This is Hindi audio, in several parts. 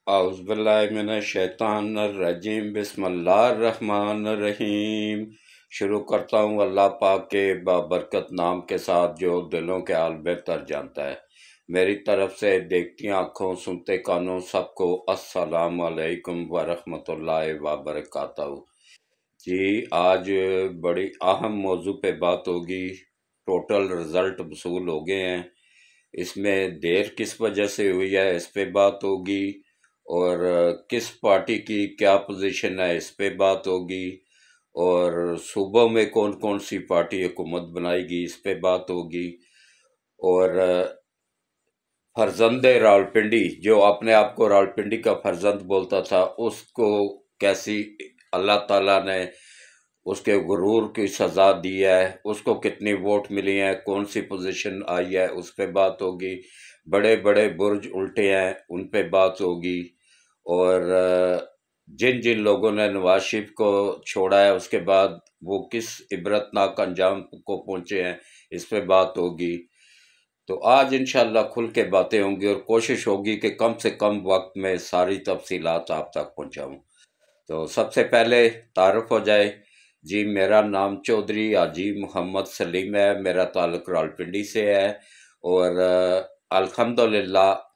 औज़ुबिल्लाहिमिनश्शैतानिर्रजीम बिस्मिल्लाहिर्रहमानिर्रहीम। शुरू करता हूँ अल्लाह पाक के बाबरकत नाम के साथ जो दिलों के हाल बेहतर जानता है। मेरी तरफ से देखती आँखों सुनते कानों सबको अस्सलाम वालेकुम व रहमतुल्लाहि व बरकातहू। जी, आज बड़ी अहम मौजू पे बात होगी। टोटल रिज़ल्ट वसूल हो गए हैं। इसमें देर किस वजह से हुई है इस पे बात होगी, और किस पार्टी की क्या पोजीशन है इस पे बात होगी, और सूबों में कौन कौन सी पार्टी हुकूमत बनाएगी इस पे बात होगी, और फर्जंद रावलपिंडी जो अपने आप को रावलपिंडी का फर्जंद बोलता था उसको कैसी अल्लाह ताला ने उसके गुरूर की सज़ा दी है, उसको कितनी वोट मिली हैं, कौन सी पोजीशन आई है उस पे बात होगी। बड़े बड़े बुर्ज उल्टे हैं उन पे बात होगी, और जिन जिन लोगों ने नवाज शरीफ को छोड़ा है उसके बाद वो किस इबरतनाक अंजाम को पहुंचे हैं इस पे बात होगी। तो आज इंशाल्लाह खुल के बातें होंगी और कोशिश होगी कि कम से कम वक्त में सारी तफसीलात आप तक पहुंचाऊं। तो सबसे पहले तारुफ हो जाए। जी, मेरा नाम चौधरी हाजी मोहम्मद सलीम है, मेरा ताल्लुक रावलपिंडी से है, और अल्हम्दुलिल्लाह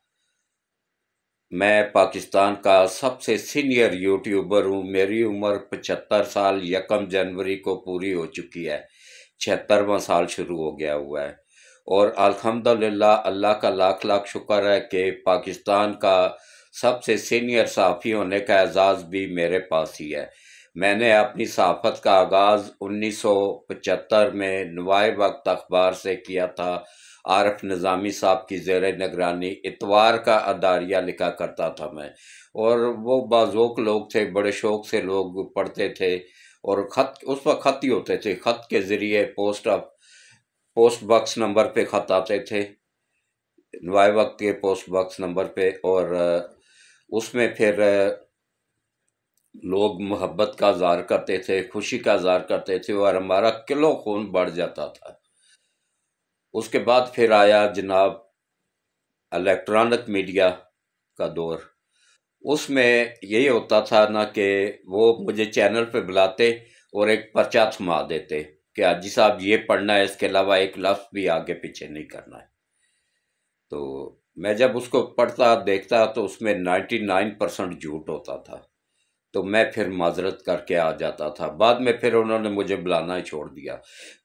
मैं पाकिस्तान का सबसे सीनियर यूट्यूबर हूँ। मेरी उम्र 75 साल 1 जनवरी को पूरी हो चुकी है। 76वां साल शुरू हो गया हुआ है, और अल्हम्दुलिल्लाह अल्लाह का लाख लाख शुक्र है कि पाकिस्तान का सबसे सीनियर सहाफ़ी होने का एजाज़ भी मेरे पास ही है। मैंने अपनी सहाफ़त का आगाज़ 1975 में नवाए वक्त अखबार से किया था। आरिफ निज़ामी साहब की ज़ेर निगरानी इतवार का अदारिया लिखा करता था मैं, और वो बाज़ोक लोग थे, बड़े शौक से लोग पढ़ते थे। और ख़त उस वक्त ख़त ही होते थे, ख़त के ज़रिए पोस्ट बॉक्स नंबर पे ख़त आते थे, नवाए वक्त के पोस्ट बॉक्स नंबर पे, और उसमें फिर लोग मोहब्बत का इज़हार करते थे, खुशी का इज़हार करते थे, और हमारा किलो खून बढ़ जाता था। उसके बाद फिर आया जनाब इलेक्ट्रॉनिक मीडिया का दौर। उसमें यही होता था ना कि वो मुझे चैनल पे बुलाते और एक पर्चा थमा देते कि हाजी साहब ये पढ़ना है, इसके अलावा एक लफ्ज़ भी आगे पीछे नहीं करना है। तो मैं जब उसको पढ़ता देखता तो उसमें 99% झूठ होता था। तो मैं फिर माजरत करके आ जाता था। बाद में फिर उन्होंने मुझे बुलाना ही छोड़ दिया।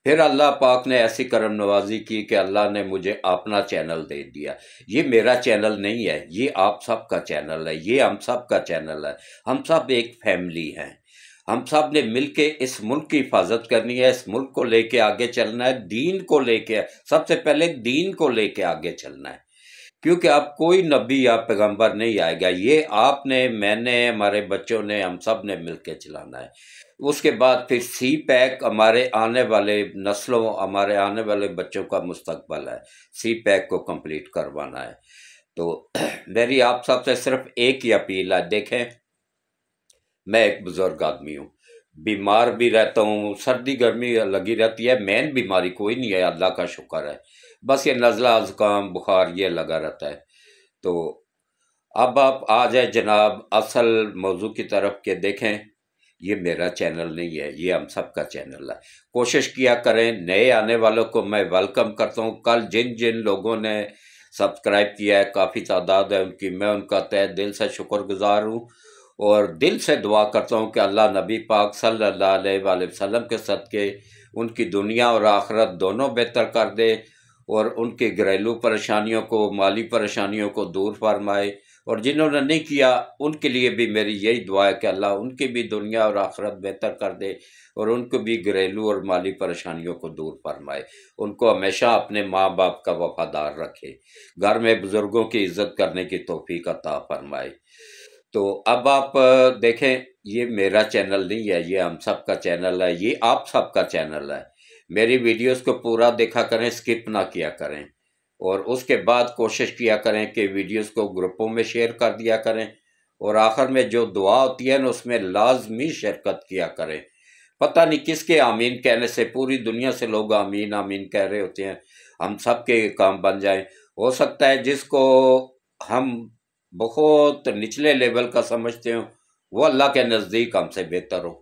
फिर अल्लाह पाक ने ऐसी करम नवाजी की कि अल्लाह ने मुझे अपना चैनल दे दिया। ये मेरा चैनल नहीं है, ये आप सब का चैनल है, ये हम सब का चैनल है। हम सब एक फैमिली हैं। हम सब ने मिलके इस मुल्क की हिफाजत करनी है, इस मुल्क को लेके आगे चलना है, दीन को लेके, सबसे पहले दीन को लेके आगे चलना है। क्योंकि आप कोई नबी या पैगंबर नहीं आएगा, ये आपने, मैंने, हमारे बच्चों ने, हम सब ने मिलकर चलाना है। उसके बाद फिर सी पैक हमारे आने वाले नस्लों, हमारे आने वाले बच्चों का मुस्तकबल है। सी पैक को कंप्लीट करवाना है। तो मेरी आप सबसे सिर्फ एक ही अपील है। देखें, मैं एक बुजुर्ग आदमी हूँ, बीमार भी रहता हूँ, सर्दी गर्मी लगी रहती है, मेन बीमारी कोई नहीं है, अल्लाह का शुक्र है। बस ये नज़ला जुकाम बुखार ये लगा रहता है। तो अब आप आ जाए जनाब असल मौजू की तरफ के देखें, ये मेरा चैनल नहीं है, ये हम सब का चैनल है। कोशिश किया करें, नए आने वालों को मैं वेलकम करता हूँ। कल जिन जिन लोगों ने सब्सक्राइब किया है, काफ़ी तादाद है उनकी, मैं उनका तहे दिल से शुक्रगुजार हूँ, और दिल से दुआ करता हूँ कि अल्लाह नबी पाक सल्लल्लाहु अलैहि वसल्लम के सदके उनकी दुनिया और आखिरत दोनों बेहतर कर दे, और उनके घरेलू परेशानियों को, माली परेशानियों को दूर फरमाए। और जिन्होंने नहीं किया उनके लिए भी मेरी यही दुआ है कि अल्लाह उनकी भी दुनिया और आखिरत बेहतर कर दे, और उनको भी घरेलू और माली परेशानियों को दूर फरमाए। उनको हमेशा अपने माँ बाप का वफादार रखे, घर में बुजुर्गों की इज्जत करने की तौफीक अता फरमाए। तो अब आप देखें, ये मेरा चैनल नहीं है, ये हम सब का चैनल है, ये आप सब का चैनल है। मेरी वीडियोस को पूरा देखा करें, स्किप ना किया करें, और उसके बाद कोशिश किया करें कि वीडियोस को ग्रुपों में शेयर कर दिया करें, और आखिर में जो दुआ होती है ना उसमें लाजमी शिरकत किया करें। पता नहीं किसके आमीन कहने से पूरी दुनिया से लोग आमीन आमीन कह रहे होते हैं, हम सब के काम बन जाए। हो सकता है जिसको हम बहुत निचले लेवल का समझते हो, वो अल्लाह के नज़दीक हमसे बेहतर हो।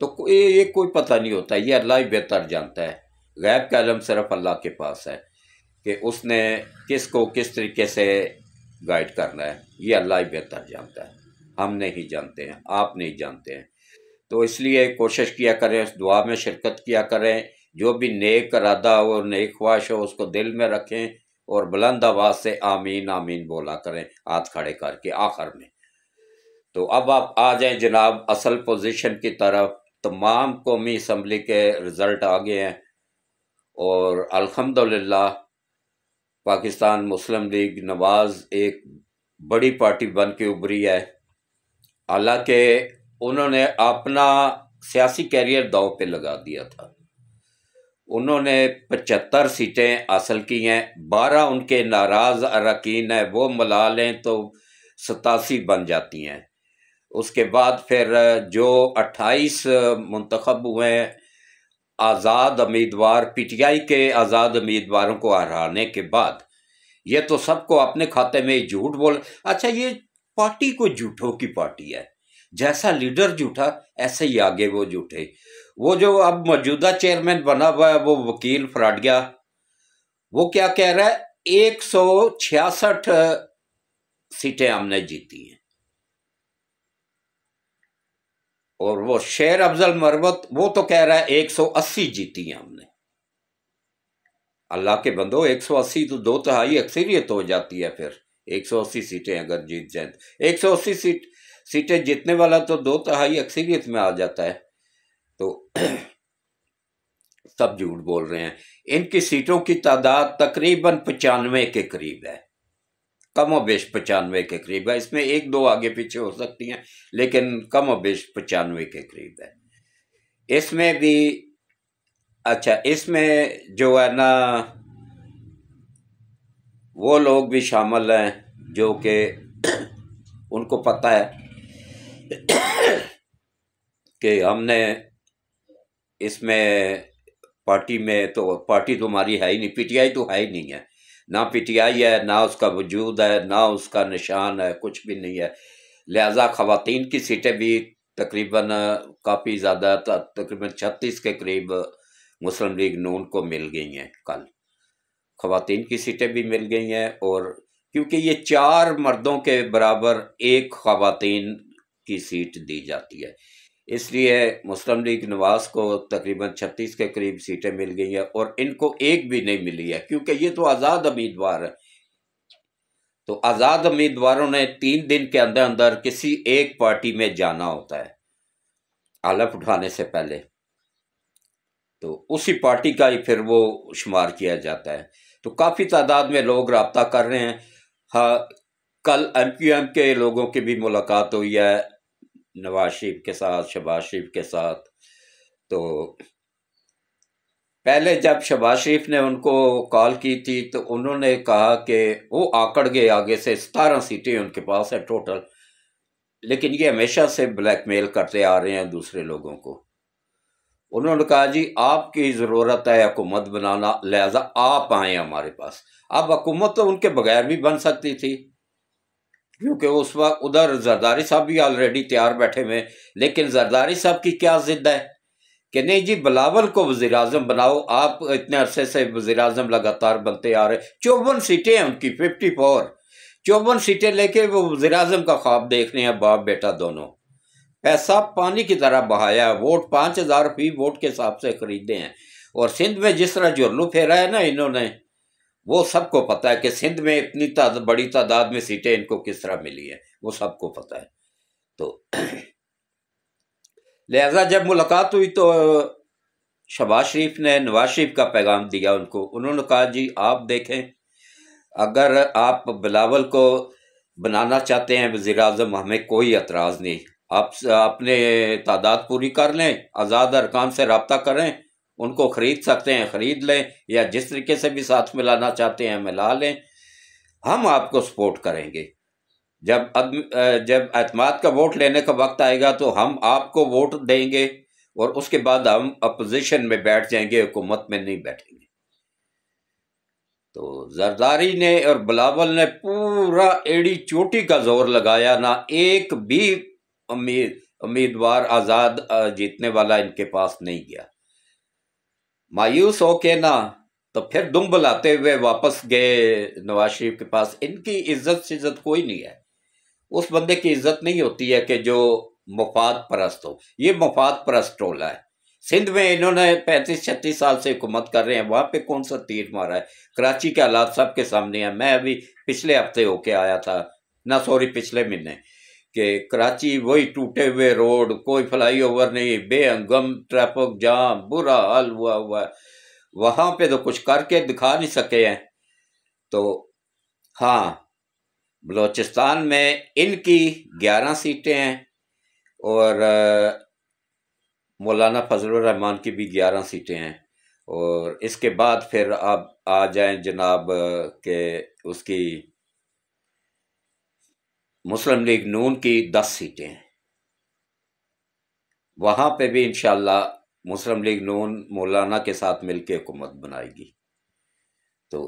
तो ये कोई पता नहीं होता, ये अल्लाह ही बेहतर जानता है। गैब का इल्म सिर्फ अल्लाह के पास है कि उसने किसको किस तरीके से गाइड करना है, ये अल्लाह ही बेहतर जानता है। हम नहीं जानते हैं, आप नहीं जानते हैं। तो इसलिए कोशिश किया करें, उस दुआ में शिरकत किया करें, जो भी नेक इरादा हो, नेक ख्वाहिश हो, उसको दिल में रखें और बुलंद आवाज से आमीन आमीन बोला करें, हाथ खड़े करके आखिर में। तो अब आप आ जाएं जनाब असल पोजीशन की तरफ। तमाम कौमी असम्बली के रिजल्ट आ गए हैं और अल्हम्दुलिल्लाह पाकिस्तान मुस्लिम लीग नवाज एक बड़ी पार्टी बन के उभरी है। हालांकि उन्होंने अपना सियासी कैरियर दांव पे लगा दिया था। उन्होंने 75 सीटें हासिल की हैं, 12 उनके नाराज अरकान हैं, वो मिला लें तो 87 बन जाती हैं। उसके बाद फिर जो 28 मुंतखब हुए हैं आज़ाद उम्मीदवार, पीटीआई के आज़ाद उम्मीदवारों को हराने के बाद, ये तो सबको अपने खाते में झूठ बोल। अच्छा, ये पार्टी को झूठों की पार्टी है, जैसा लीडर झूठा ऐसे ही आगे वो झूठे। वो जो अब मौजूदा चेयरमैन बना हुआ है वो वकील फराडिया, वो क्या कह रहा है, 166 सीटें हमने जीती हैं। और वो शेर अफजल मरवत वो तो कह रहा है 180 जीती हैं हमने। अल्लाह के बंदो, 180 तो 2/3 अक्सरियत हो जाती है। फिर 180 सीटें अगर जीत जाए, 180 सीटें जीतने वाला तो 2/3 अक्सरियत में आ जाता है। तो सब झूठ बोल रहे हैं। इनकी सीटों की तादाद तकरीबन 95 के करीब है, कम और बेश 95 के करीब है। इसमें 1-2 आगे पीछे हो सकती हैं, लेकिन कम और बेश 95 के करीब है। इसमें भी अच्छा, इसमें जो है ना वो लोग भी शामिल हैं जो कि उनको पता है कि हमने इसमें पार्टी में, तो पार्टी तो हमारी है ही नहीं, पीटीआई तो है ही नहीं है, ना पीटीआई है, ना उसका वजूद है, ना उसका निशान है, कुछ भी नहीं है। लिहाजा खवातीन की सीटें भी तकरीबन काफ़ी ज़्यादा, तकरीबन 36 के करीब मुस्लिम लीग नून को मिल गई हैं। कल खवातीन की सीटें भी मिल गई हैं, और क्योंकि ये 4 मर्दों के बराबर एक खवातीन की सीट दी जाती है, इसलिए मुस्लिम लीग नवाज को तकरीबन 36 के करीब सीटें मिल गई हैं, और इनको एक भी नहीं मिली है क्योंकि ये तो आज़ाद उम्मीदवार है। तो आज़ाद उम्मीदवारों ने 3 दिन के अंदर अंदर किसी एक पार्टी में जाना होता है हलफ उठाने से पहले, तो उसी पार्टी का ही फिर वो शुमार किया जाता है। तो काफ़ी तादाद में लोग रब्ता कर रहे हैं। हाँ, कल एमक्यूएम के लोगों की भी मुलाकात हुई है नवाज शरीफ के साथ, शहबाज शरीफ के साथ। तो पहले जब शहबाज शरीफ ने उनको कॉल की थी तो उन्होंने कहा कि वो आकड़ गए, आगे से 17 सीटें उनके पास है टोटल, लेकिन ये हमेशा से ब्लैकमेल करते आ रहे हैं दूसरे लोगों को। उन्होंने कहा जी आपकी ज़रूरत है हुकूमत बनाना, लिहाजा आप आए हमारे पास। अब हुकूमत तो उनके बगैर भी बन सकती थी, क्योंकि उस वक्त उधर जरदारी साहब भी ऑलरेडी तैयार बैठे हुए, लेकिन जरदारी साहब की क्या जिद है कि नहीं जी बिलावल को वज़ीर आज़म बनाओ। आप इतने अरसे से वज़ीर आज़म लगातार बनते आ रहे, 54 सीटें हैं उनकी, 54 54 सीटें लेके वो वज़ीर आज़म का ख्वाब देख रहे हैं, बाप बेटा दोनों। पैसा पानी की तरह बहाया, वोट 5000 फी वोट के हिसाब से खरीदे हैं। और सिंध में जिस तरह जुर्लू फेरा है ना इन्होंने, वो सबको पता है कि सिंध में इतनी बड़ी तादाद में सीटें इनको किस तरह मिली है, वो सबको पता है। तो लिहाजा जब मुलाकात हुई तो शहबाज शरीफ ने नवाज शरीफ का पैगाम दिया उनको। उन्होंने कहा जी आप देखें, अगर आप बिलावल को बनाना चाहते हैं वज़ीर आज़म, हमें कोई एतराज़ नहीं, आप अपने तादाद पूरी कर लें, आज़ाद अरकान से रब्ता करें, उनको ख़रीद सकते हैं ख़रीद लें, या जिस तरीके से भी साथ मिलाना चाहते हैं मिला लें, हम आपको सपोर्ट करेंगे। जब एतमाद का वोट लेने का वक्त आएगा तो हम आपको वोट देंगे, और उसके बाद हम अपोजिशन में बैठ जाएंगे, हुकूमत में नहीं बैठेंगे। तो जरदारी ने और बिलावल ने पूरा एड़ी चोटी का जोर लगाया, ना एक भी उम्मीदवार आज़ाद जीतने वाला इनके पास नहीं गया। मायूस होके ना तो फिर दुम बुलाते हुए वापस गए नवाज शरीफ के पास। इनकी इज्जत से इज्जत कोई नहीं है। उस बंदे की इज्जत नहीं होती है कि जो मुफाद परस्त हो। ये मुफाद परस्त टोला है। सिंध में इन्होंने 35-36 साल से हुकूमत कर रहे हैं, वहां पे कौन सा तीर मारा है? कराची के हालात सबके सामने है। मैं अभी पिछले हफ्ते होके आया था, ना सॉरी पिछले महीने, कि कराची वही टूटे हुए रोड, कोई फ्लाई ओवर नहीं, बेहंगम ट्रैफिक जाम, बुरा हाल हुआ है। वहां पे तो कुछ करके दिखा नहीं सके हैं। तो हाँ, बलोचिस्तान में इनकी 11 सीटें हैं और मौलाना फजलुर रहमान की भी 11 सीटें हैं। और इसके बाद फिर आप आ जाएं जनाब के उसकी मुस्लिम लीग नून की 10 सीटें हैं। वहां पे भी इंशाल्लाह मुस्लिम लीग नून मौलाना के साथ मिलकर हुकूमत बनाएगी। तो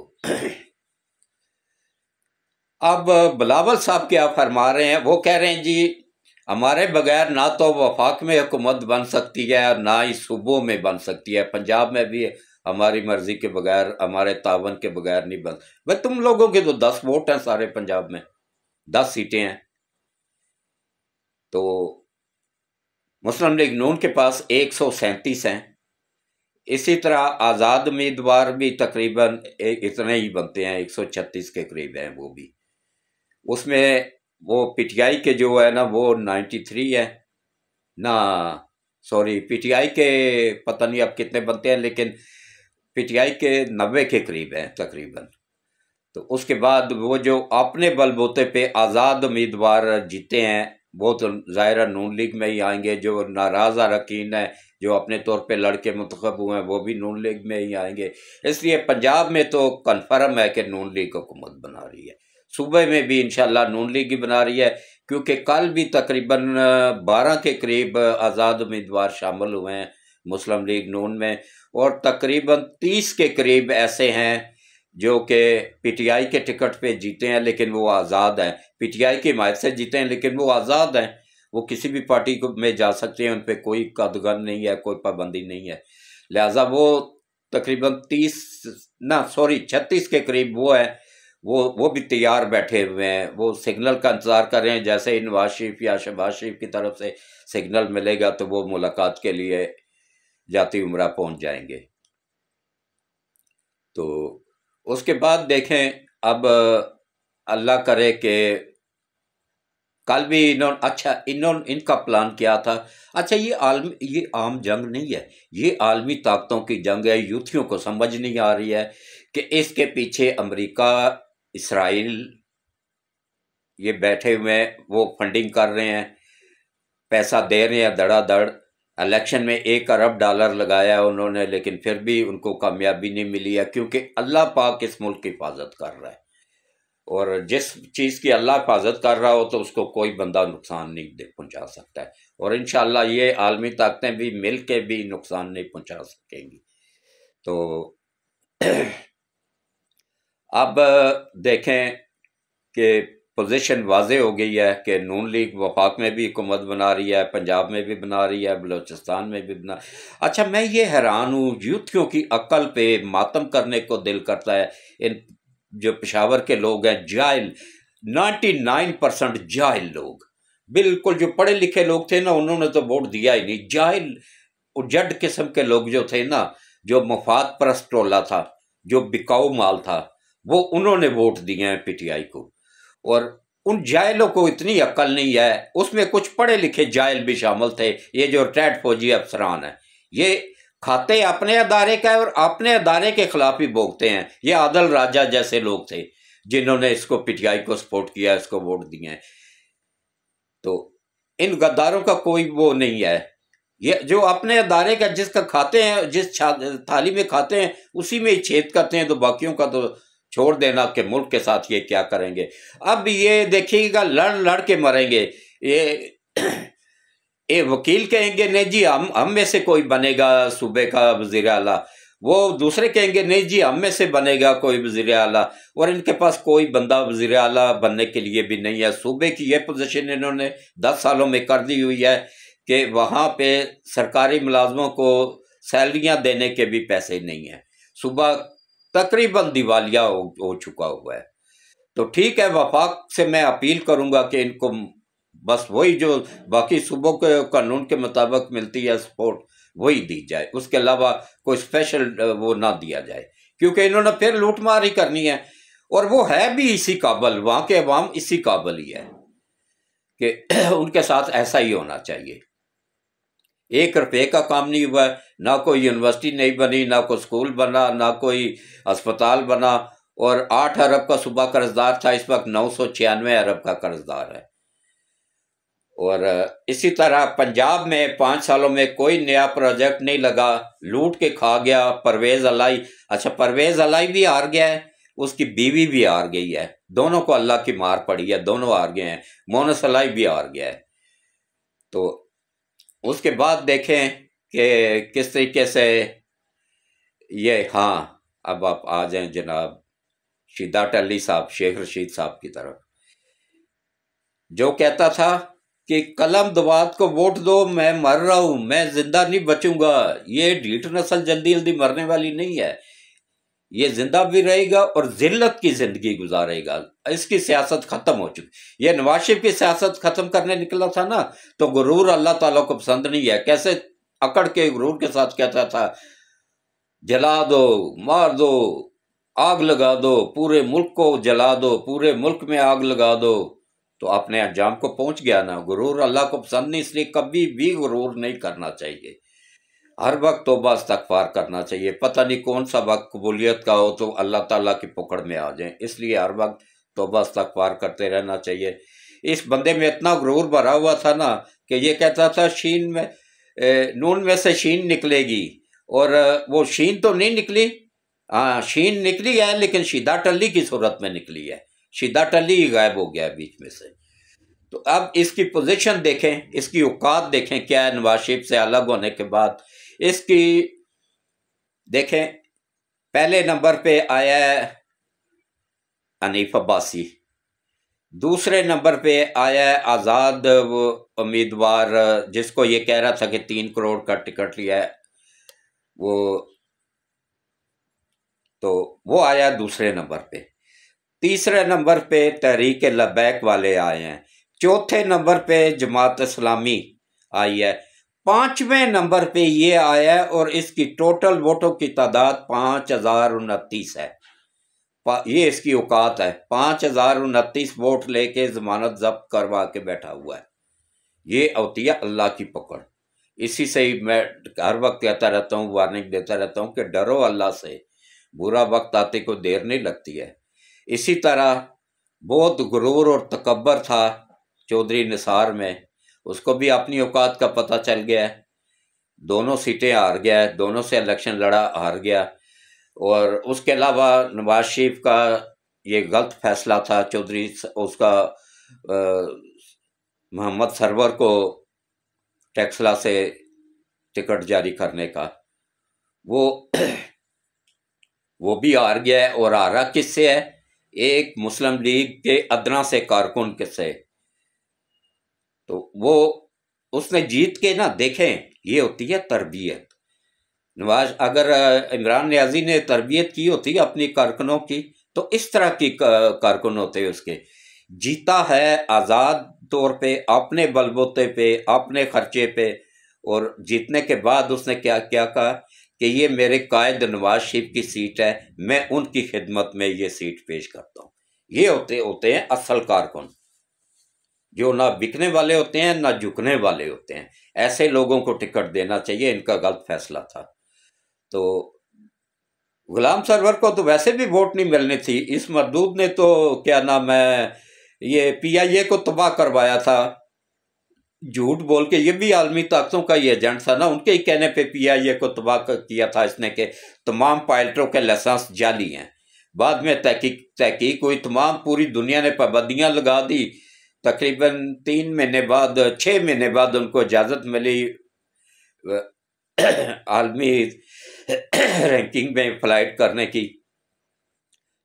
अब बिलावल साहब क्या फरमा रहे हैं? वो कह रहे हैं जी हमारे बगैर ना तो वफाक में हुकूमत बन सकती है और ना ही सूबों में बन सकती है, पंजाब में भी हमारी मर्जी के बगैर, हमारे तावन के बगैर नहीं बन। भाई तुम लोगों के तो 10 वोट हैं सारे पंजाब में, 10 सीटें हैं। तो मुस्लिम लीग नून के पास 137 हैं। इसी तरह आज़ाद उम्मीदवार भी तकरीबन इतने ही बनते हैं, 136 के करीब हैं वो भी। उसमें वो पीटीआई के जो है ना वो 93 है ना, सॉरी पीटीआई के पता नहीं अब कितने बनते हैं, लेकिन पीटीआई के 90 के करीब हैं तकरीबन। तो उसके बाद वो जो अपने बलबूते पे आज़ाद उम्मीदवार जीते हैं वो तो ज़ाहिर नून लीग में ही आएंगे। जो नाराज़ अरकान है जो अपने तौर पे लड़के मुंतखब हुए हैं वो भी नून लीग में ही आएंगे। इसलिए पंजाब में तो कन्फर्म है कि नून लीग हुकूमत बना रही है। सूबे में भी इंशाल्लाह नून लीग ही बना रही है, क्योंकि कल भी तकरीबन 12 के करीब आज़ाद उम्मीदवार शामिल हुए हैं मुस्लिम लीग नून में, और तकरीबन 30 के करीब ऐसे हैं जो कि पीटीआई के टिकट पे जीते हैं लेकिन वो आज़ाद हैं, पीटीआई की हिमायत से जीते हैं लेकिन वो आज़ाद हैं। वो किसी भी पार्टी को में जा सकते हैं, उन पर कोई कदगन नहीं है, कोई पाबंदी नहीं है। लिहाजा वो तकरीबन 36 के करीब वो है, वो भी तैयार बैठे हुए हैं। वो सिग्नल का इंतज़ार कर रहे हैं, जैसे ही नवाज शरीफ या शहबाज शरीफ की तरफ से सिग्नल मिलेगा तो वो मुलाकात के लिए जाती उम्रा पहुंच जाएंगे। तो उसके बाद देखें, अब अल्लाह करे कि कल भी इनका प्लान क्या था? अच्छा, ये आम जंग नहीं है, ये आलमी ताकतों की जंग है। यूथियों को समझ नहीं आ रही है कि इसके पीछे अमेरिका, इसराइल ये बैठे हुए हैं, वो फंडिंग कर रहे हैं, पैसा दे रहे हैं धड़ाधड़। इलेक्शन में $1 अरब लगाया उन्होंने, लेकिन फिर भी उनको कामयाबी नहीं मिली है, क्योंकि अल्लाह पाक इस मुल्क की हिफाजत कर रहा है। और जिस चीज़ की अल्लाह हिफाजत कर रहा हो तो उसको कोई बंदा नुकसान नहीं पहुंचा सकता है। और इंशाल्लाह ये आलमी ताकतें भी मिल के भी नुकसान नहीं पहुंचा सकेंगी। तो अब देखें कि पोजीशन वाजे हो गई है कि नून लीग वफाक में भी हुकूमत बना रही है, पंजाब में भी बना रही है, बलोचिस्तान में भी बना। अच्छा, मैं ये हैरान हूँ, यूथियों की अक्ल पे मातम करने को दिल करता है। इन जो पेशावर के लोग हैं जाहिल, 99% जाहिल लोग, बिल्कुल जो पढ़े लिखे लोग थे ना उन्होंने तो वोट दिया ही नहीं। जाहिल उजड़ किस्म के लोग जो थे ना, जो मफाद परस्त टोला था, जो बिकाऊ माल था, वो उन्होंने वोट दिए हैं पीटीआई को। और उन जाहिलों को इतनी अक्ल नहीं है, उसमें कुछ पढ़े लिखे जाहिल भी शामिल थे। ये जो रिटायर्ड फौजी अफसरान है, ये खाते अपने अदारे का है और अपने अदारे के खिलाफ ही भोगते हैं। ये आदल राजा जैसे लोग थे जिन्होंने इसको पीटीआई को सपोर्ट किया, इसको वोट दिए हैं। तो इन गद्दारों का कोई वो नहीं है। ये जो अपने अदारे का जिसका खाते हैं, जिस थाली में खाते हैं उसी में ही छेद करते हैं, तो बाकियों का तो छोड़ देना कि मुल्क के साथ ये क्या करेंगे। अब ये देखिएगा लड़ के मरेंगे। ये वकील कहेंगे नहीं जी हम में से कोई बनेगा सूबे का वजीर आला, वो दूसरे कहेंगे नहीं जी हम में से बनेगा कोई वज़ीर आला, और इनके पास कोई बंदा वज़ीर आला बनने के लिए भी नहीं है। सूबे की ये पोजीशन इन्होंने 10 सालों में कर दी हुई है कि वहाँ पे सरकारी मुलाजमों को सैलरियाँ देने के भी पैसे नहीं हैं। सूबा तकरीबन दिवालिया हो चुका हुआ है। तो ठीक है, वफाक से मैं अपील करूंगा कि इनको बस वही जो बाकी सूबों के कानून के मुताबिक मिलती है सपोर्ट वही दी जाए, उसके अलावा कोई स्पेशल वो ना दिया जाए, क्योंकि इन्होंने फिर लूटमार ही करनी है। और वो है भी इसी काबिल, वहां के अवाम इसी काबिल ही है कि उनके साथ ऐसा ही होना चाहिए। 1 रुपए का काम नहीं हुआ, ना कोई यूनिवर्सिटी नहीं बनी, ना कोई स्कूल बना, ना कोई अस्पताल बना, और 8 अरब का सूबा कर्जदार था, इस वक्त 996 अरब का कर्जदार है। और इसी तरह पंजाब में 5 सालों में कोई नया प्रोजेक्ट नहीं लगा, लूट के खा गया परवेज अलाई। अच्छा, परवेज अलाई भी हार गया है, उसकी बीवी भी हार गई है, दोनों को अल्लाह की मार पड़ी है, दोनों हार गए हैं। मोनस अलाई भी हार गया है। तो उसके बाद देखें कि किस तरीके से ये, हाँ अब आप आ जाएं जनाब शिद्दात अली साहब, शेख रशीद साहब की तरफ, जो कहता था कि कलम दवात को वोट दो, मैं मर रहा हूं, मैं जिंदा नहीं बचूंगा। ये ढीठ नस्ल जल्दी जल्दी मरने वाली नहीं है, ये जिंदा भी रहेगा और जिल्लत की जिंदगी गुजारेगा। इसकी सियासत खत्म हो चुकी। ये नवाज शरीफ की सियासत खत्म करने निकला था ना, तो गुरूर अल्लाह ताला को पसंद नहीं है। कैसे अकड़ के गुरूर के साथ कहता था, जला दो, मार दो, आग लगा दो, पूरे मुल्क को जला दो, पूरे मुल्क में आग लगा दो, तो अपने अंजाम को पहुंच गया ना। गुरूर अल्लाह को पसंद नहीं, इसलिए कभी भी गुरूर नहीं करना चाहिए। हर वक्त तौबा इस्तगफार करना चाहिए। पता नहीं कौन सा वक्त कबूलियत का हो तो अल्लाह ताला की पकड़ में आ जाए, इसलिए हर वक्त तौबा इस्तगफार करते रहना चाहिए। इस बंदे में इतना गुरूर भरा हुआ था ना कि ये कहता था शीन में नून में से शीन निकलेगी, और वो शीन तो नहीं निकली। हाँ, शीन निकली है लेकिन शिद्दात अली की सूरत में निकली है, शिद्दात अली ही गायब हो गया है बीच में से। तो अब इसकी पोजीशन देखें, इसकी औकात देखें क्या है नवाज शरीफ से अलग होने के बाद। इसकी देखें, पहले नंबर पे आया है हनीफ अब्बासी, दूसरे नंबर पे आया है आज़ाद वो उम्मीदवार जिसको ये कह रहा था कि 3 करोड़ का टिकट लिया है वो, तो वो आया दूसरे नंबर पे। तीसरे नंबर पे तहरीक लबैक वाले आए हैं। चौथे नंबर पे जमात इस्लामी आई है। 5वें नंबर पे ये आया है और इसकी टोटल वोटों की तादाद 5029 है। ये इसकी औकात है, 5029 वोट लेके जमानत जब्त करवा के बैठा हुआ है। ये होती है अल्लाह की पकड़। इसी से ही मैं हर वक्त कहता रहता हूँ, वार्निंग देता रहता हूँ कि डरो अल्लाह से, बुरा वक्त आते को देर नहीं लगती है। इसी तरह बहुत गुरूर और तकब्बर था चौधरी निसार में, उसको भी अपनी औकात का पता चल गया है। दोनों सीटें हार गया है, दोनों से इलेक्शन लड़ा, हार गया। और उसके अलावा नवाज शरीफ का ये गलत फैसला था चौधरी उसका मोहम्मद सरवर को टेक्सला से टिकट जारी करने का, वो भी हार गया है। और हारा किससे है? एक मुस्लिम लीग के अदना से कारकुन से। तो वो उसने जीत के ना, देखें ये होती है तरबियत। नवाज अगर इमरान नियाजी ने तरबियत की होती अपनी कारकुनों की, तो इस तरह की कारकुन होते उसके। जीता है आज़ाद तौर पे, अपने बलबूते पे, अपने खर्चे पे, और जीतने के बाद उसने क्या क्या कहा कि ये मेरे कायद नवाज शरीफ की सीट है, मैं उनकी खिदमत में ये सीट पेश करता हूँ। ये होते हैं असल कारकुन, जो ना बिकने वाले होते हैं ना झुकने वाले होते हैं। ऐसे लोगों को टिकट देना चाहिए, इनका गलत फैसला था। तो गुलाम सरवर को तो वैसे भी वोट नहीं मिलनी थी। इस मरदूद ने तो क्या नाम है, ये पीआईए को तबाह करवाया था, झूठ बोल के। ये भी आलमी ताकतों का ही एजेंट था ना, उनके ही कहने पे पीआईए को तबाह किया था इसने के तमाम पायलटों के लाइसेंस जाली हैं। बाद में तहकीक हुई, तमाम पूरी दुनिया ने पाबंदियां लगा दी। तकरीबन 3 महीने बाद, 6 महीने बाद उनको इजाज़त मिली आलमी रैंकिंग में फ्लाइट करने की।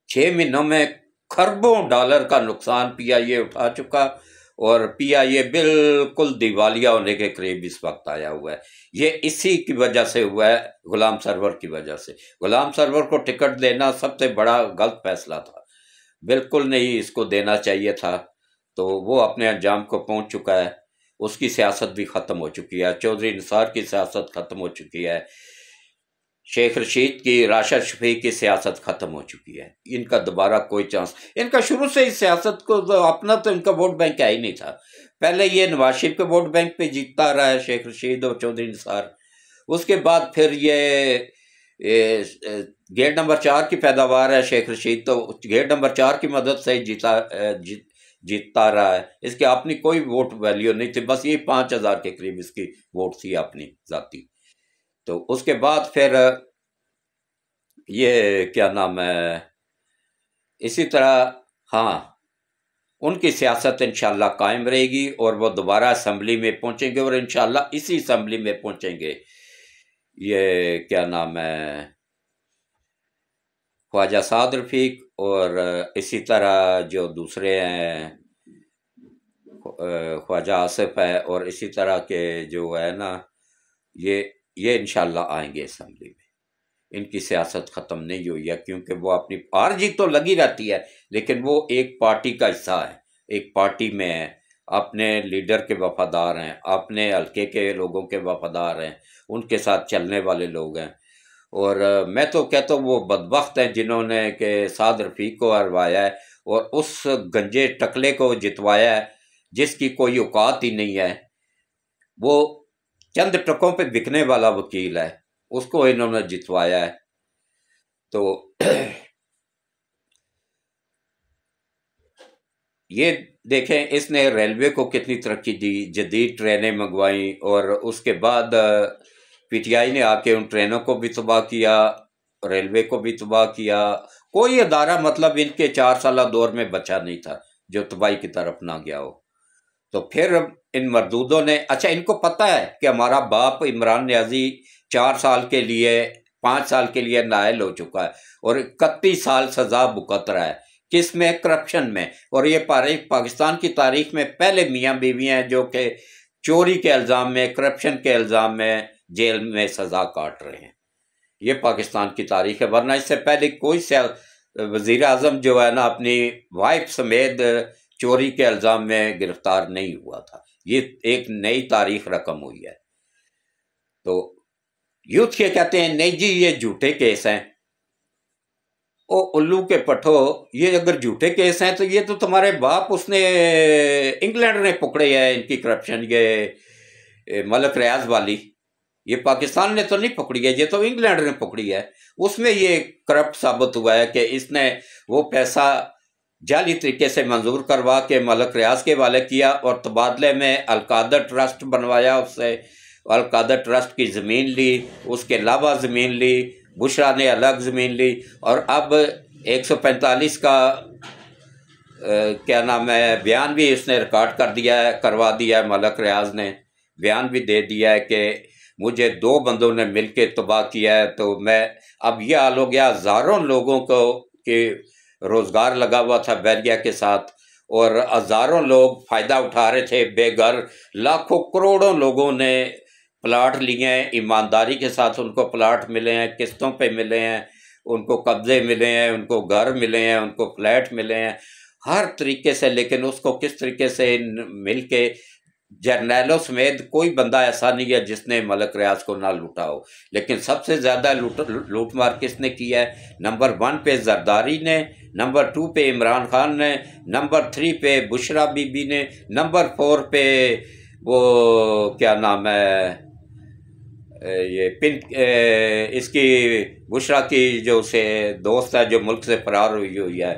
6 महीनों में खरबों डॉलर का नुकसान पीआईए उठा चुका, और पीआईए बिल्कुल दिवालिया होने के करीब इस वक्त आया हुआ है। ये इसी की वजह से हुआ है, गुलाम सरवर की वजह से। गुलाम सरवर को टिकट देना सबसे बड़ा गलत फैसला था, बिल्कुल नहीं इसको देना चाहिए था। तो वो अपने अंजाम को पहुंच चुका है, उसकी सियासत भी ख़त्म हो चुकी है, चौधरी निसार की सियासत ख़त्म हो चुकी है, शेख रशीद की, राशिद शफीक की सियासत ख़त्म हो चुकी है। इनका दोबारा कोई चांस, इनका शुरू से इस सियासत को तो अपना तो इनका वोट बैंक क्या ही नहीं था। पहले ये नवाज शरीफ के वोट बैंक पे जीतता रहा है शेख रशीद और चौधरी निसार। उसके बाद फिर ये गेट नंबर 4 की पैदावार है शेख रशीद, तो गेट नंबर 4 की मदद से जीतता रहा है। इसकी अपनी कोई वोट वैल्यू नहीं थी, बस ये 5,000 के करीब इसकी वोट थी अपनी जाती। तो उसके बाद फिर ये क्या नाम है, इसी तरह हाँ, उनकी सियासत इंशाल्लाह कायम रहेगी और वो दोबारा असम्बली में पहुंचेंगे, और इंशाल्लाह इसी असम्बली में पहुंचेंगे। ये क्या नाम है, ख्वाजा साद रफीक, और इसी तरह जो दूसरे हैं ख्वाजा आसिफ है, और इसी तरह के जो है ना, ये इंशाल्लाह आएंगे असम्बली में। इनकी सियासत ख़त्म नहीं हुई है, क्योंकि वो अपनी हार जीत तो लगी रहती है, लेकिन वो एक पार्टी का हिस्सा है, एक पार्टी में है, अपने लीडर के वफादार हैं, अपने हल्के के लोगों के वफादार हैं, उनके साथ चलने वाले लोग हैं। और मैं तो कहता हूँ वो बदबख्त हैं जिन्होंने के साद रफीक को हरवाया है और उस गंजे टकले को जितवाया है जिसकी कोई औकात ही नहीं है। वो चंद ट्रकों पे बिकने वाला वकील है, उसको इन्होंने जितवाया है। तो ये देखें, इसने रेलवे को कितनी तरक्की दी, जदीद ट्रेनें मंगवाई, और उसके बाद पीटीआई ने आके उन ट्रेनों को भी तबाह किया, रेलवे को भी तबाह किया। कोई अदारा मतलब इनके 4 साल दौर में बचा नहीं था जो तबाही की तरफ ना गया हो। तो फिर इन मरदूदों ने, अच्छा इनको पता है कि हमारा बाप इमरान न्याजी 4 साल के लिए 5 साल के लिए नायल हो चुका है और 31 साल सजा भुगत रहा है, किस में, करप्शन में। और ये पाकिस्तान की तारीख में पहले मियाँ बीवी हैं जो कि चोरी के इल्ज़ाम में, करप्शन के इल्ज़ाम में जेल में सजा काट रहे हैं। ये पाकिस्तान की तारीख है, वरना इससे पहले कोई वजीर आजम जो है ना अपनी वाइफ समेत चोरी के इल्ज़ाम में गिरफ्तार नहीं हुआ था। ये एक नई तारीख रकम हुई है। तो यूथ ये कहते हैं नहीं जी ये झूठे केस हैं। ओ उल्लू के पठो, ये अगर झूठे केस हैं तो ये तो तुम्हारे बाप उसने इंग्लैंड ने पकड़े है इनकी करप्शन, ये मलक रियाज वाली, ये पाकिस्तान ने तो नहीं पकड़ी है, ये तो इंग्लैंड ने पकड़ी है। उसमें ये करप्ट साबित हुआ है कि इसने वो पैसा जाली तरीके से मंजूर करवा के मलक रियाज के वाले किया और तबादले में अलकादर ट्रस्ट बनवाया उससे, अलकादर ट्रस्ट की ज़मीन ली, उसके अलावा ज़मीन ली, बुशरा ने अलग ज़मीन ली, और अब 145 का क्या नाम है बयान भी उसने रिकॉर्ड कर दिया है, करवा दिया है। मलक रियाज ने बयान भी दे दिया है कि मुझे 2 बंदों ने मिल के तबाह किया है। तो मैं, अब यह हाल हो गया, हज़ारों लोगों को के रोज़गार लगा हुआ था बैरिया के साथ और हज़ारों लोग फ़ायदा उठा रहे थे बेघर, लाखों करोड़ों लोगों ने प्लाट लिए हैं, ईमानदारी के साथ उनको प्लाट मिले हैं, किस्तों पे मिले हैं, उनको कब्जे मिले हैं, उनको घर मिले हैं, उनको फ्लैट मिले हैं, हर तरीके से। लेकिन उसको किस तरीके से मिल के, जर्नैलों समेत कोई बंदा ऐसा नहीं है जिसने मलक रियाज को ना लूटा हो। लेकिन सबसे ज़्यादा लूट मार किसने किया है? नंबर 1 पे जरदारी ने, नंबर 2 पे इमरान खान ने, नंबर 3 पे बुशरा बीबी ने, नंबर 4 पे वो क्या नाम है ये इसकी बुशरा की जो से दोस्त है जो मुल्क से फरार हुई हुई है,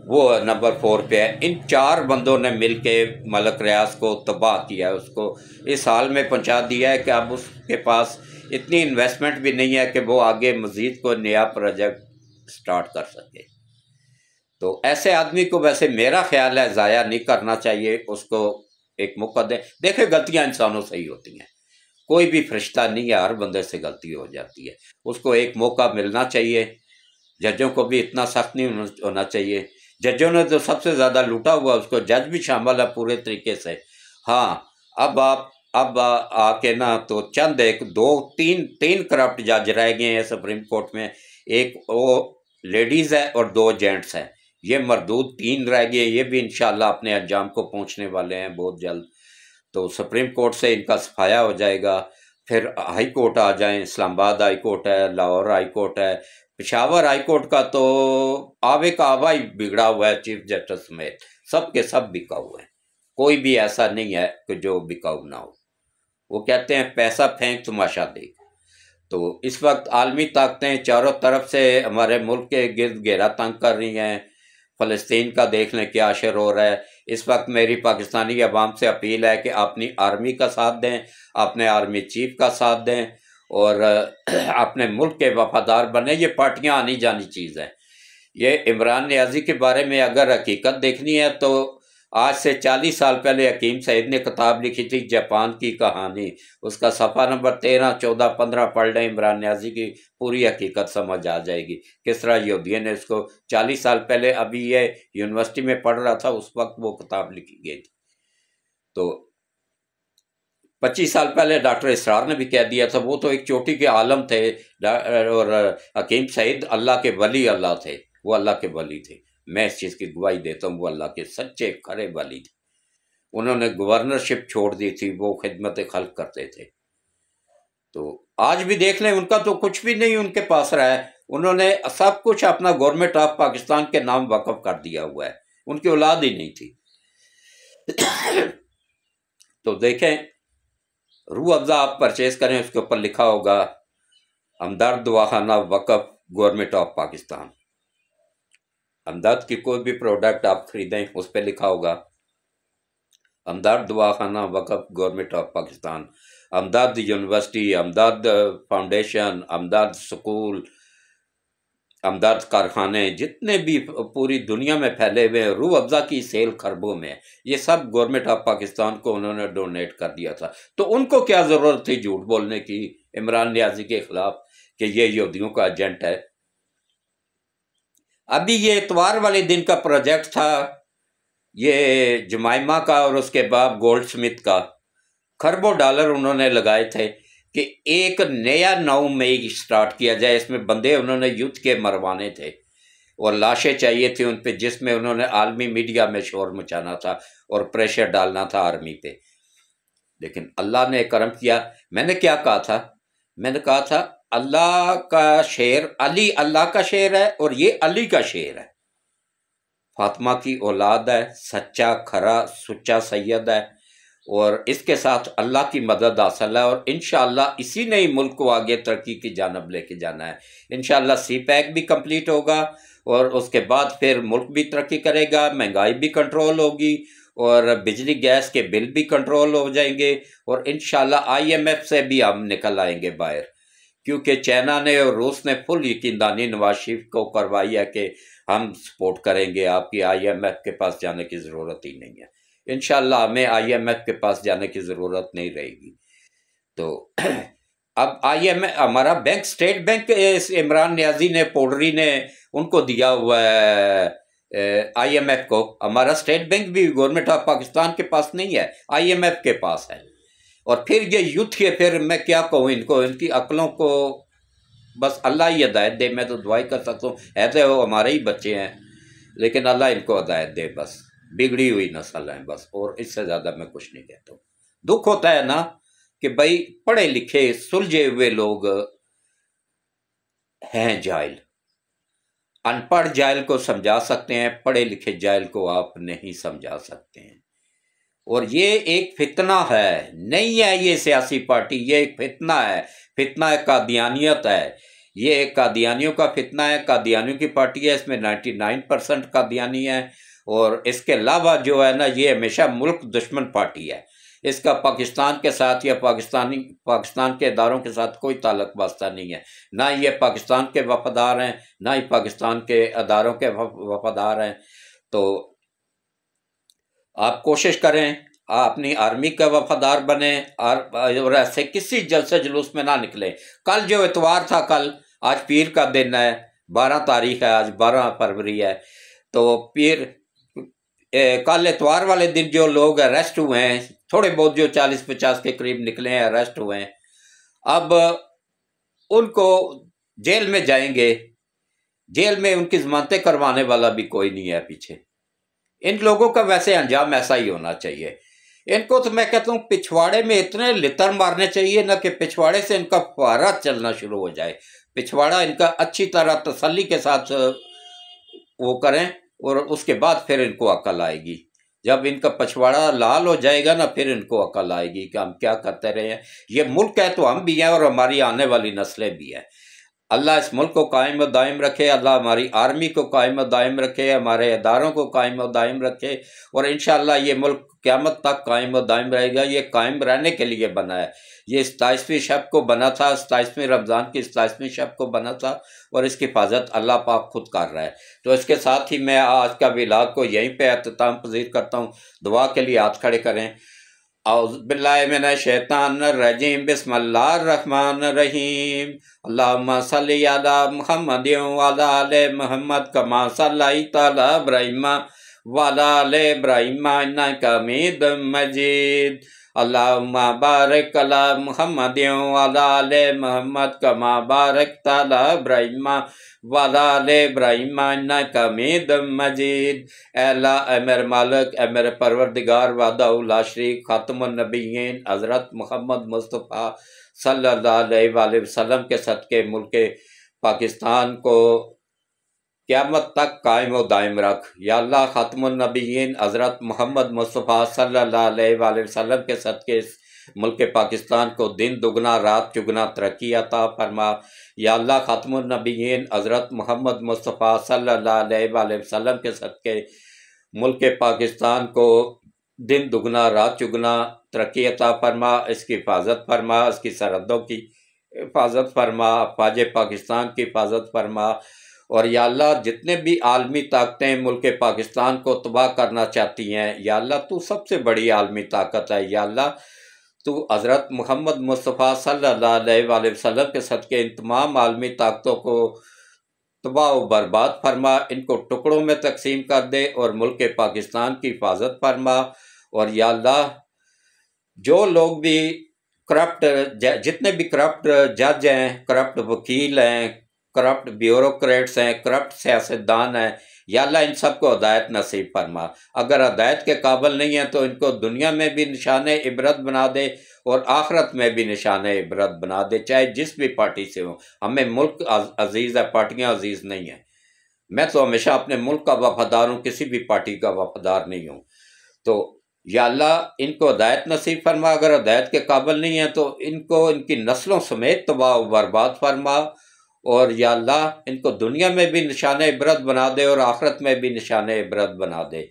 वो नंबर 4 पे है। इन 4 बंदों ने मिल के मलक रियाज को तबाह किया है, उसको इस हाल में पहुंचा दिया है कि अब उसके पास इतनी इन्वेस्टमेंट भी नहीं है कि वो आगे मज़ीद कोई नया प्रोजेक्ट स्टार्ट कर सके। तो ऐसे आदमी को वैसे मेरा ख्याल है ज़ाया नहीं करना चाहिए, उसको एक मौका दें। देखे गलतियां इंसानों से ही होती हैं, कोई भी फरिश्ता नहीं है, हर बंदे से गलती हो जाती है। उसको एक मौका मिलना चाहिए। जजों को भी इतना सख्त नहीं होना चाहिए। जजों ने तो सबसे ज़्यादा लूटा हुआ, उसको जज भी शामिल है पूरे तरीके से। हाँ, अब आके ना तो चंद एक दो तीन तीन करप्ट जज रह गए हैं सुप्रीम कोर्ट में। एक वो लेडीज़ है और दो जेंट्स हैं। ये मरदूद तीन रह गए, ये भी इंशाल्लाह अपने अंजाम को पहुंचने वाले हैं बहुत जल्द। तो सुप्रीम कोर्ट से इनका सफाया हो जाएगा। फिर हाई कोर्ट आ जाएं, इस्लामाबाद हाई कोर्ट है, लाहौर हाई कोर्ट है, पेशावर हाई कोर्ट का तो आवे का आवा ही बिगड़ा हुआ है, चीफ जस्टिस समेत सब के सब बिकाऊ हैं। कोई भी ऐसा नहीं है कि जो बिकाऊ ना हो। वो कहते हैं पैसा फेंक तमाशा देख। तो इस वक्त आलमी ताकतें चारों तरफ से हमारे मुल्क के गिर्द घेरा तंग कर रही हैं। फ़लस्तीन का देख लें क्या असर हो रहा है। इस वक्त मेरी पाकिस्तानी अवाम से अपील है कि अपनी आर्मी का साथ दें, अपने आर्मी चीफ का साथ दें और अपने मुल्क के वफादार बने। ये पार्टियां आनी जानी चीज़ है। ये इमरान नियाज़ी के बारे में अगर हकीकत देखनी है तो आज से 40 साल पहले हकीम सईद ने किताब लिखी थी जापान की कहानी। उसका सफ़ा नंबर 13, 14, 15 पढ़ लें, इमरान नियाज़ी की पूरी हकीकत समझ आ जाएगी। किस तरह यहूदियों ने उसको 40 साल पहले, अभी ये यूनिवर्सिटी में पढ़ रहा था उस वक्त वो किताब लिखी गई थी। तो 25 साल पहले डॉक्टर इसरार ने भी कह दिया था। वो तो एक चोटी के आलम थे और हकीम सईद अल्लाह के वली अल्लाह थे, वो अल्लाह के वली थे। मैं इस चीज़ की गवाही देता हूँ, वो अल्लाह के सच्चे खरे वली थे। उन्होंने गवर्नरशिप छोड़ दी थी, वो खिदमत खल्क करते थे। तो आज भी देख लें, उनका तो कुछ भी नहीं उनके पास रहा है। उन्होंने सब कुछ अपना गवर्नमेंट ऑफ पाकिस्तान के नाम वक़्फ़ कर दिया हुआ है, उनकी औलाद ही नहीं थी। तो देखें, रूह अफ़ज़ा आप परचेज करें, उसके ऊपर लिखा होगा हमदर्द दवाखाना वक़्फ़ गवर्नमेंट ऑफ पाकिस्तान। हमदर्द की कोई भी प्रोडक्ट आप खरीदें उस पर लिखा होगा Hamdard Dawakhana Waqf government of Pakistan. Hamdard university, Hamdard foundation, Hamdard school, Hamdard कारखाने जितने भी पूरी दुनिया में फैले हुए हैं, रूह अफ़ज़ा की सेल खरबों में है। ये सब गवर्नमेंट ऑफ पाकिस्तान को उन्होंने डोनेट कर दिया था। तो उनको क्या ज़रूरत थी झूठ बोलने की इमरान नियाज़ी के ख़िलाफ़ कि ये यहूदियों का एजेंट है। अभी ये इतवार वाले दिन का प्रोजेक्ट था, ये जमाइमा का और उसके बाप गोल्ड स्मिथ का, खरबों डॉलर उन्होंने लगाए थे कि एक नया 9 मई स्टार्ट किया जाए। इसमें बंदे उन्होंने युद्ध के मरवाने थे और लाशें चाहिए थी उन पे, जिसमें उन्होंने आलमी मीडिया में शोर मचाना था और प्रेशर डालना था आर्मी पे। लेकिन अल्लाह ने करम किया। मैंने क्या कहा था? मैंने कहा था अल्लाह का शेर अली अल्लाह का शेर है और ये अली का शेर है। फातिमा की औलाद है, सच्चा खरा सुच्चा सैयद है और इसके साथ अल्लाह की मदद हासिल है और इंशाअल्लाह इसी ने ही मुल्क को आगे तरक्की की जानब लेके जाना है। इंशाअल्लाह सी पैक भी कंप्लीट होगा और उसके बाद फिर मुल्क भी तरक्की करेगा, महंगाई भी कंट्रोल होगी और बिजली गैस के बिल भी कंट्रोल हो जाएंगे और इंशाअल्लाह IMF से भी हम निकल आएंगे बाहर, क्योंकि चाइना ने और रूस ने फुल यकीनदानी नवाज शरीफ को करवाई है कि हम सपोर्ट करेंगे, आपकी IMF के पास जाने की ज़रूरत ही नहीं है। इंशाअल्लाह हमें IMF के पास जाने की ज़रूरत नहीं रहेगी। तो अब IMF हमारा bank, state bank Imran Niazi ने, पौडरी ने उनको दिया हुआ है IMF को। हमारा स्टेट बैंक भी गवर्नमेंट ऑफ पाकिस्तान के पास नहीं है, IMF के पास है। और फिर ये यूथ के, फिर मैं क्या कहूँ इनको, इनकी अक्लों को बस अल्लाह ही हिदायत दे। मैं तो दुआई कर सकता हूँ, ऐसे वो हमारे ही बच्चे हैं, लेकिन अल्लाह इनको हिदायत दे। बस बिगड़ी हुई नस्ल है बस, और इससे ज़्यादा मैं कुछ नहीं कहता हूँ। दुख होता है ना कि भाई पढ़े लिखे सुलझे हुए लोग हैं जाहिल। अनपढ़ जाहिल को समझा सकते हैं, पढ़े लिखे जाहिल को आप नहीं समझा सकते हैं। और ये एक फितना है, नहीं है ये सियासी पार्टी, ये एक फितना है। फितना है, कादियानियत है। ये एक कादियानियों का फितना है, कादियानियों की पार्टी है। इसमें 99% कादियानी है और इसके अलावा जो है ना, ये हमेशा मुल्क दुश्मन पार्टी है। इसका पाकिस्तान के साथ या पाकिस्तान के इदारों के साथ कोई ताल्लुक वास्ता नहीं है। ना ये पाकिस्तान के वफादार हैं, ना ही पाकिस्तान के इदारों के वफादार हैं। तो आप कोशिश करें अपनी आर्मी का वफादार बने और ऐसे किसी जलसे जुलूस में ना निकले। कल जो इतवार था, कल, आज पीर का दिन है, 12 तारीख है, आज 12 फरवरी है। तो पीर कल इतवार वाले दिन जो लोग अरेस्ट हुए हैं, थोड़े बहुत जो 40-50 के करीब निकले हैं, अरेस्ट हुए हैं, अब उनको जेल में जाएंगे। जेल में उनकी जमानतें करवाने वाला भी कोई नहीं है पीछे। इन लोगों का वैसे अंजाम ऐसा ही होना चाहिए। इनको तो मैं कहता हूँ पिछवाड़े में इतने लितर मारने चाहिए ना कि पिछवाड़े से इनका फुहारा चलना शुरू हो जाए। पिछवाड़ा इनका अच्छी तरह तसल्ली के साथ वो करें और उसके बाद फिर इनको अकल आएगी। जब इनका पछवाड़ा लाल हो जाएगा ना, फिर इनको अकल आएगी कि हम क्या करते रहे हैं। ये मुल्क है तो हम भी हैं और हमारी आने वाली नस्लें भी हैं। अल्लाह इस मुल्क को कायम और दायम रखे, अल्लाह हमारी आर्मी को कायम और दायम रखे, हमारे इदारों को कायम और दायम रखे, और इंशाअल्लाह ये मुल्क क़यामत तक कायम और दायम रहेगा। ये कायम रहने के लिए बना है। ये 27वीं शब को बना था, 27वीं रमज़ान की 27वीं शब को बना था, और इसकी हिफाजत अल्लाह पाक खुद कर रहा है। तो इसके साथ ही मैं आज का व्लॉग को यहीं पे अख्ताम पज़ीर करता हूँ। दुआ के लिए हाथ खड़े करें। औज़ुबिल्लाहि मिनश्शैतानिर्रजीम, बिस्मिल्लाहिर्रहमानिर्रहीम। अल्लाहुम्मा सल्लि अला मुहम्मदिन व अला आलि मुहम्मद कमा सल्लैता अला इब्राहीम व अला आलि इब्राहीम इन्नका हमीदुम मजीद। अल्लाहुम्मा बारिक अला मुहम्मदिन व अला आलि मुहम्मद कमा बारकता अला इब्राहीम व अला आलि इब्राहीम इन्नका हमीदुम मजीद। अल्लाह, ए मेरे मालिक, ए मेरे परवरदिगार, वहदहू ला शरीक, खातमुन नबिय्यीन हज़रत मोहम्मद मुस्तफ़ा सल्लल्लाहु अलैहि वसल्लम के सदके मुल्क पाकिस्तान को क़यामत तक कायम व दायम रख। या अल्लाह, खातमुन नबिय्यीन हज़रत मोहम्मद मुस्तफ़ा सल्लल्लाहु अलैहि वसल्लम के सदके मुल्क पाकिस्तान को दिन दुगना रात चुगना तरक्की अता फरमा। या अल्लाह, खातमुन नबिय्यीन हज़रत मोहम्मद मुस्तफ़ा सल्लल्लाहु अलैहि वसल्लम के सदके मुल्क पाकिस्तान को दिन दुगना रात चुगना तरक्की अता फरमा, इसकी हिफाजत फरमा, इसकी सरहदों की हिफाजत फरमा, अफवाज पाकिस्तान की हिफाजत फरमा। और या अल्लाह, जितने भी आलमी ताकतें मुल्क पाकिस्तान को तबाह करना चाहती हैं, या अल्लाह तू सबसे बड़ी आलमी ताकत है। या अल्लाह, तू हज़रत मोहम्मद मुस्तफ़ा सल्लल्लाहु अलैहि वसल्लम के सदके इन तमाम आलमी ताकतों को तबाह व बर्बाद फरमा, इनको टुकड़ों में तकसीम कर दे और मुल्क पाकिस्तान की हिफाजत फरमा। और या अल्लाह, जो लोग भी करप्ट, जितने भी करप्ट जज हैं, करप्ट वकील हैं, करप्ट ब्यूरोक्रेट्स हैं, करप्ट सियासतदान हैं, या अल्लाह इन सबको हिदायत नसीब फरमा। अगर हिदायत के काबिल नहीं है तो इनको दुनिया में भी निशान इबरत बना दे और आखिरत में भी निशान इबरत बना दे, चाहे जिस भी पार्टी से हो। हमें मुल्क अजीज़ है, पार्टियाँ अजीज़ नहीं हैं। मैं तो हमेशा अपने मुल्क का वफादार हूँ, किसी भी पार्टी का वफादार नहीं हूँ। तो या अल्लाह, इनको हिदायत नसीब फरमा। अगर हिदायत के काबिल नहीं है तो इनको इनकी नस्लों समेत तबाह व बर्बाद फरमा। और या अल्लाह, इनको दुनिया में भी निशान इबरत बना दे और आखिरत में भी निशान इबरत बना दे।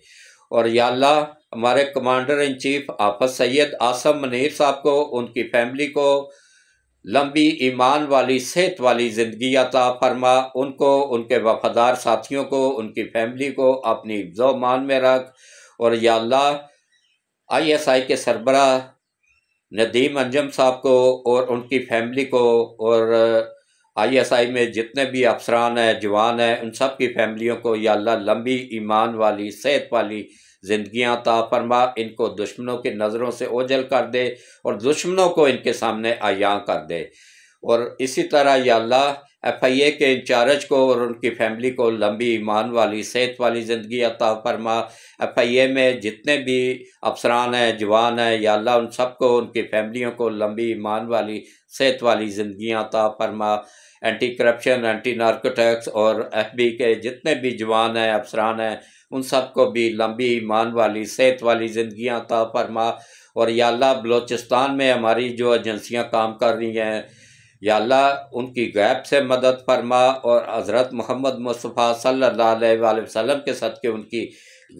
और या अल्लाह, हमारे कमांडर इन चीफ हाफ़िज़ सैयद आसम मुनीर साहब को, उनकी फैमिली को लंबी ईमान वाली सेहत वाली ज़िंदगी अता फरमा। उनको, उनके वफादार साथियों को, उनकी फैमिली को अपनी हिफ्ज़ मान में रख। और या अल्लाह, ISI के सरबराह नदीम अंजम साहब को और उनकी फैमिली को, और ISI में जितने भी अफसरान हैं, जवान हैं, उन सब की फैमिलियों को या अल्लाह लंबी ईमान वाली सेहत वाली ज़िंदगियाँ अता फरमा। इनको दुश्मनों की नज़रों से ओझल कर दे और दुश्मनों को इनके सामने आयां कर दे। और इसी तरह या अल्लाह, FIA के इंचार्ज को और उनकी फैमिली को लंबी ईमान वाली सेहत वाली ज़िंदगी अता फरमा। FIA में जितने भी अफसरान हैं, जवान हैं, या अल्लाह उन सबको, उनकी फैमिलियों को लंबी ईमान वाली सेहत वाली ज़िंदगियाँ अता फरमा। एंटी करप्शन, एंटी नार्कोटिक्स और FB के जितने भी जवान हैं, अफसरान हैं, उन सबको भी लंबी ईमान वाली सेहत वाली ज़िंदगियाँ अता फरमा। और या अल्लाह, बलोचिस्तान में हमारी जो एजेंसियाँ काम कर रही हैं, या अल्लाह उनकी गैब से मदद फरमा। और हज़रत मोहम्मद मुस्तफ़ा सल्लल्लाहु अलैहि वसल्लम के सदके उनकी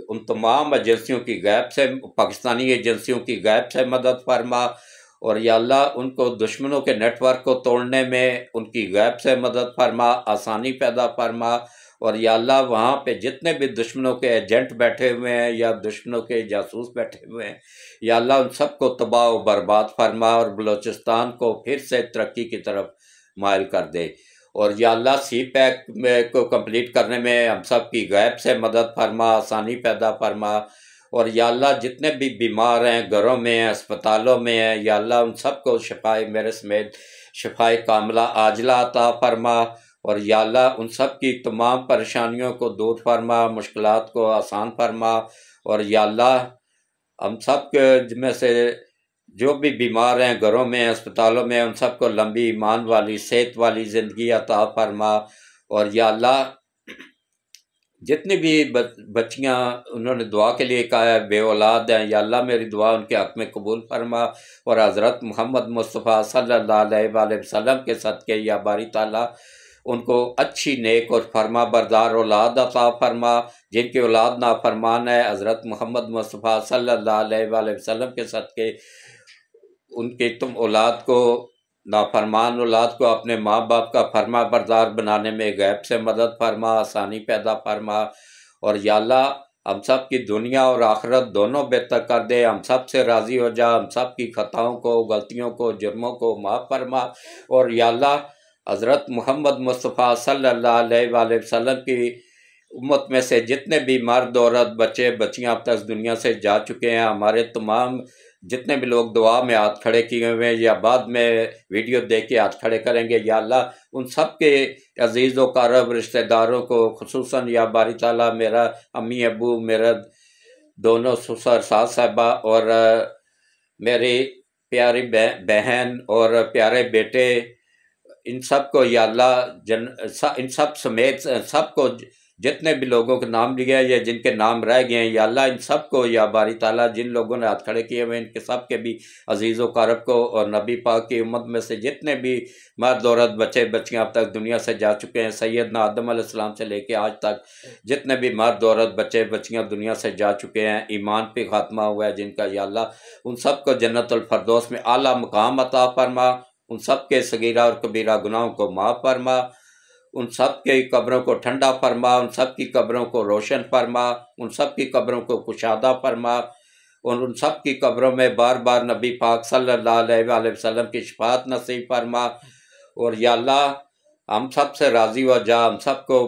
उन तमाम एजेंसियों की गैब से, पाकिस्तानी एजेंसियों की गैब से मदद फरमा। और या अल्लाह, उनको दुश्मनों के नेटवर्क को तोड़ने में उनकी गैब से मदद फरमा, आसानी पैदा फरमा। और या अल्लाह वहाँ पे जितने भी दुश्मनों के एजेंट बैठे हुए हैं या दुश्मनों के जासूस बैठे हुए हैं, या अल्लाह उन सबको तबाह व बर्बाद फरमा और बलूचिस्तान को फिर से तरक्की की तरफ माइल कर दे। और या अल्लाह सी पैक को कंप्लीट करने में हम सब की गैब से मदद फरमा, आसानी पैदा फरमा। और या अल्लाह जितने भी बीमार हैं, घरों में हैं, अस्पतालों में हैं, या अल्लाह उन सबको शफाए मेरे समेत शफाए कामला आजला अता फरमा। और या अल्लाह उन सब की तमाम परेशानियों को दूर फरमा, मुश्किलात को आसान फरमा। और या अल्लाह हम सब के में से जो भी बीमार हैं, घरों में, अस्पतालों में, उन सबको लंबी ईमान वाली सेहत वाली ज़िंदगी अता फरमा। और या अल्लाह जितनी भी बच्चियाँ उन्होंने दुआ के लिए कहा है, बे औलाद हैं, या अल्लाह मेरी दुआ उनके हक़ में कबूल फरमा। और हज़रत मोहम्मद मुस्तफ़ा सल्लल्लाहु अलैहि वसल्लम के सदक़े या बारी ताला उनको अच्छी नेक और फरमा बरदार औलाद अता फरमा। जिनकी औलाद नाफरमान है, हज़रत मोहम्मद मुस्तफ़ा सल्लल्लाहु अलैहि वसल्लम के सदक़े उनके तुम औलाद को, नाफरमान औलाद को अपने माँ बाप का फरमा बरदार बनाने में गैब से मदद फरमा, आसानी पैदा फरमा। और या अल्लाह हम सब की दुनिया और आखिरत दोनों बेहतर कर दे। हम सब से राज़ी हो जा, हम सब की ख़ताओं को, गलतियों को, जुर्मों को माफ़ फरमा। और या अल्लाह हज़रत मोहम्मद मुस्तफ़ा सल्लल्लाहु अलैहि वसल्लम की उम्मत में से जितने भी मर्द, औरत, बच्चे, बच्चियाँ अब तक दुनिया से जा चुके हैं, हमारे तमाम जितने भी लोग दुआ में हाथ खड़े किए हुए हैं या बाद में वीडियो देख के हाथ खड़े करेंगे, या अल्लाह उन सब के अजीज़ व क़रीब रिश्तेदारों को, खुसूसन या बारी ताला मेरा अम्मी अबू, मेरा दोनों ससुर सास साहिबा और मेरी प्यारी बहन और प्यारे बेटे, इन सब को या अल्लाह इन सब समेत सबको जितने भी लोगों के नाम लिए हैं या जिनके नाम रह गए हैं, या अल्लाह इन सब को या बारी ताला जिन लोगों ने हाथ खड़े किए हुए इनके सब के भी अजीज़ व क़रीब को, और नबी पाक की उम्मत में से जितने भी मर्द, औरत, बच्चे, बच्चियाँ अब तक दुनिया से जा चुके हैं, सैयदना आदम अलैहिस्सलाम से लेके आज तक जितने भी मर्द, औरत, बच्चे, बच्चियाँ दुनिया से जा चुके हैं, ईमान पे खात्मा हुआ है जिनका, या अल्लाह उन सब को जन्नतुल फरदौस में आला मकाम अता फरमा। उन सब के सगीरा और कबीरा गुनाहों को माफ़ फरमा। उन सब के कब्रों को ठंडा फरमा, उन सब की कब्रों को रोशन फरमा, उन सब की कब्रों को कुशादा फरमा। और उन सब की कब्रों में बार बार नबी पाक सल्लल्लाहु अलैहि वसल्लम की शफाअत नसीब फरमा। और या अल्लाह हम सब से राज़ी हो जा, हम सबको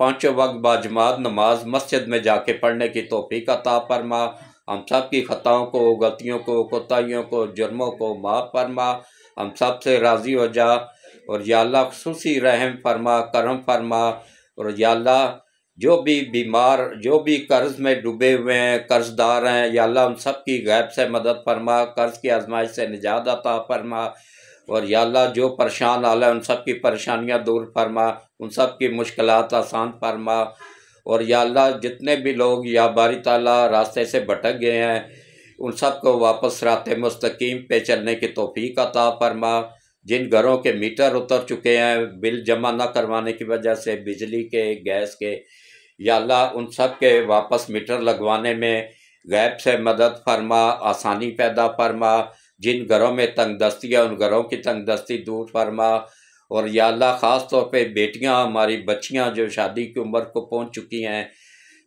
पाँचों वक्त बाजमात नमाज मस्जिद में जाके पढ़ने की तौफीक अता फरमा। हम सब की ख़ताओं को, गलतियों को, कोताहियों को, जुर्मों को माफ़ फरमा। हम सब से राज़ी हो जा। और या अल्लाह खुसूसी रहम फरमा, करम फरमा। और या अल्लाह जो भी बीमार, जो भी कर्ज में डूबे हुए हैं, कर्जदार हैं, या अल्लाह उन सब की गैब से मदद फरमा, कर्ज की आजमाइश से निजात अता फरमा। और या अल्लाह जो परेशान हाल है उन सब की परेशानियाँ दूर फरमा, उन सब की मुश्किलात आसान फरमा। और या अल्लाह जितने भी लोग या बारी ताला रास्ते से भटक गए हैं उन सब को वापस रास्ते मुस्तकीम पे चलने की तौफीक अता फरमा। जिन घरों के मीटर उतर चुके हैं बिल जमा न करवाने की वजह से, बिजली के, गैस के, या अल्लाह उन सब के वापस मीटर लगवाने में गैब से मदद फरमा, आसानी पैदा फरमा। जिन घरों में तंगदस्ती है उन घरों की तंगदस्ती दूर फरमा। और या अल्लाह ख़ास तौर पे बेटियां, हमारी बच्चियां जो शादी की उम्र को पहुंच चुकी हैं,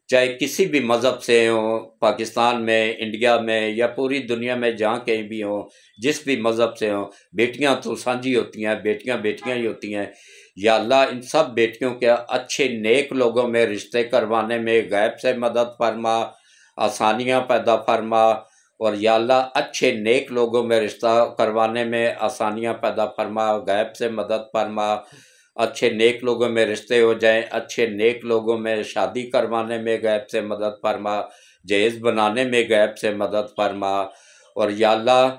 चाहे किसी भी मज़हब से हों, पाकिस्तान में, इंडिया में या पूरी दुनिया में जहाँ कहीं भी हों, जिस भी मज़हब से हों, बेटियां तो साझी होती हैं, बेटियां बेटियां ही होती हैं। या अल्लाह इन सब बेटियों के अच्छे नेक लोगों में रिश्ते करवाने में गैब से मदद फरमा, आसानियाँ पैदा फरमा। और या अल्लाह अच्छे नेक लोगों में रिश्ता करवाने में आसानियाँ पैदा फरमा, गैब से मदद फरमा। अच्छे नेक लोगों में रिश्ते हो जाएं, अच्छे नेक लोगों में शादी करवाने में गैब से मदद फरमा, जहेज़ बनाने में गैब से मदद फरमा। और या अल्लाह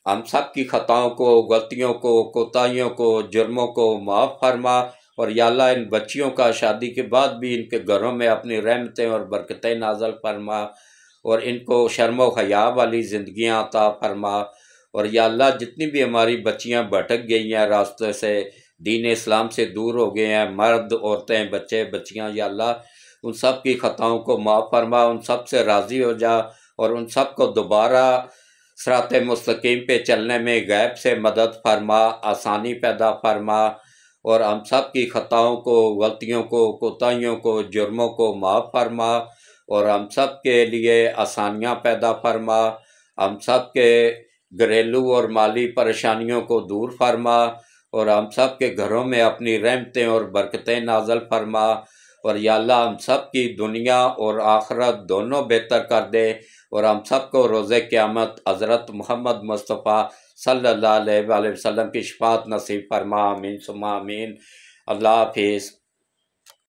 हम सब की ख़ताओं को, गलतियों को, कोताहियों को, जुर्मों को माफ़ फरमा। और या अल्लाह इन बच्चियों का शादी के बाद भी इनके घरों में अपनी रहमतें और बरकतें नाज़िल फरमा और इनको शर्म व हया वाली ज़िंदगियाँ अता फरमा। और या अल्लाह जितनी भी हमारी बच्चियाँ भटक गई हैं रास्ते से, दीन इस्लाम से दूर हो गए हैं, मर्द, औरतें, बच्चे, बच्चियाँ, या अल्लाह उन सब की ख़ताओं को माफ़ फरमा, उन सब से राज़ी हो जा और उन सब को दोबारा सिराते मुस्तकीम पे चलने में गैब से मदद फरमा, आसानी पैदा फरमा। और हम सब की ख़ताओं को, गलतियों को, कोताहियों को, जुर्मों को माफ़ फरमा और हम सब के लिए आसानियाँ पैदा फरमा। हम सब के घरेलू और माली परेशानियों को दूर फरमा और हम सब के घरों में अपनी रहमतें और बरकतें नाज़िल फरमा। और या अल्लाह हम सब की दुनिया और आखिरत दोनों बेहतर कर दे और हम सब को रोज़े क़यामत हज़रत मोहम्मद मुस्तफ़ा सल्लल्लाहु अलैहि वसल्लम की शफ़ाअत नसीब फरमा। आमीन सुम्मा आमीन। अल्लाह हाफिज़।